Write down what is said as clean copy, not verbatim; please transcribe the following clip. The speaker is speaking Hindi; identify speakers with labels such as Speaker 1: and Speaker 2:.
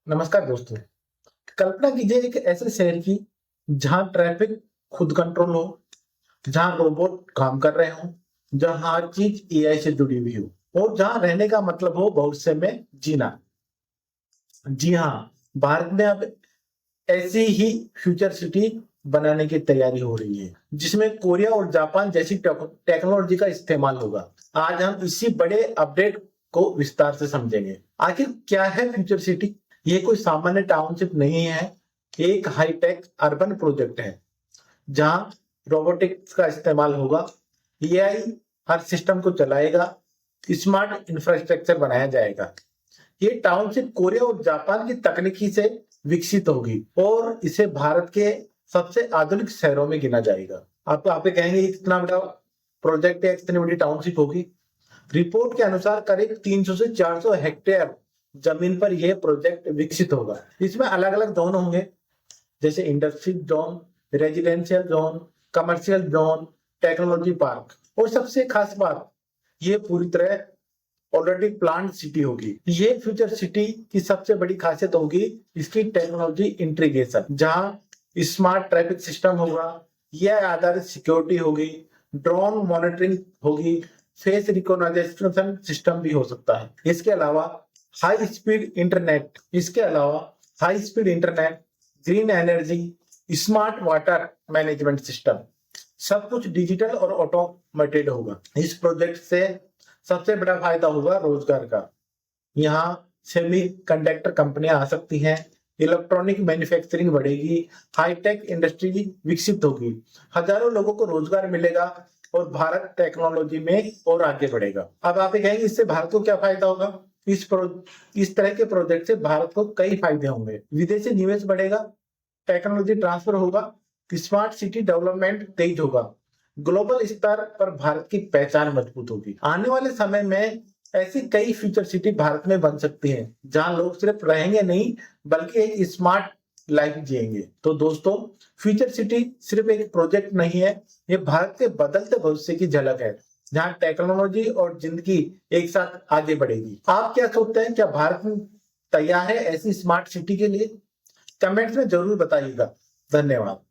Speaker 1: नमस्कार दोस्तों। कल्पना कीजिए एक ऐसे शहर की जहां ट्रैफिक खुद कंट्रोल हो, जहां रोबोट काम कर रहे हो, जहां हर चीज एआई से जुड़ी हुई हो और जहां रहने का मतलब हो भविष्य में जीना। जी हाँ, भारत में अब ऐसी ही फ्यूचर सिटी बनाने की तैयारी हो रही है, जिसमें कोरिया और जापान जैसी टेक्नोलॉजी का इस्तेमाल होगा। आज हम इसी बड़े अपडेट को विस्तार से समझेंगे। आखिर क्या है फ्यूचर सिटी? ये कोई सामान्य टाउनशिप नहीं है, एक हाईटेक अर्बन प्रोजेक्ट है, जहां रोबोटिक्स का इस्तेमाल होगा, एआई हर सिस्टम को चलाएगा, स्मार्ट इंफ्रास्ट्रक्चर बनाया जाएगा। ये टाउनशिप कोरिया और जापान की तकनीकी से विकसित होगी और इसे भारत के सबसे आधुनिक शहरों में गिना जाएगा। आप कहेंगे ये कितना बड़ा प्रोजेक्ट है, कितनी बड़ी टाउनशिप होगी? रिपोर्ट के अनुसार करीब 300 से 400 हेक्टेयर जमीन पर यह प्रोजेक्ट विकसित होगा। इसमें अलग अलग जोन होंगे, जैसे industry zone, residential zone, commercial zone, technology park. और सबसे खास बात, ये पूरी तरह ऑलरेडी प्लान सिटी होगी। ये फ्यूचर सिटी की सबसे बड़ी खासियत होगी इसकी टेक्नोलॉजी इंटीग्रेशन, जहां स्मार्ट ट्रैफिक सिस्टम होगा, यह आधारित सिक्योरिटी होगी, ड्रोन मॉनिटरिंग होगी, फेस रिकॉग्निशन सिस्टम भी हो सकता है। इसके अलावा high speed internet, green energy, smart water management system, सब कुछ डिजिटल और ऑटोमेटेड होगा। इस प्रोजेक्ट से सबसे बड़ा फायदा होगा रोजगार का। यहाँ सेमी कंडक्टर कंपनियां आ सकती हैं, इलेक्ट्रॉनिक मैन्युफैक्चरिंग बढ़ेगी, हाईटेक इंडस्ट्री विकसित होगी, हजारों लोगों को रोजगार मिलेगा और भारत टेक्नोलॉजी में और आगे बढ़ेगा। अब आप ये कहेंगे इससे भारत को क्या फायदा होगा? इस तरह के प्रोजेक्ट से भारत को कई फायदे होंगे। विदेशी निवेश बढ़ेगा, टेक्नोलॉजी ट्रांसफर होगा, स्मार्ट सिटी डेवलपमेंट तेज होगा, ग्लोबल स्तर पर भारत की पहचान मजबूत होगी। आने वाले समय में ऐसी कई फ्यूचर सिटी भारत में बन सकती हैं, जहां लोग सिर्फ रहेंगे नहीं बल्कि एक स्मार्ट लाइफ जिएंगे। तो दोस्तों, फ्यूचर सिटी सिर्फ एक प्रोजेक्ट नहीं है, ये भारत के बदलते भविष्य की झलक है, जहां टेक्नोलॉजी और जिंदगी एक साथ आगे बढ़ेगी। आप क्या सोचते हैं, क्या भारत में तैयार है ऐसी स्मार्ट सिटी के लिए? कमेंट्स में जरूर बताइएगा। धन्यवाद।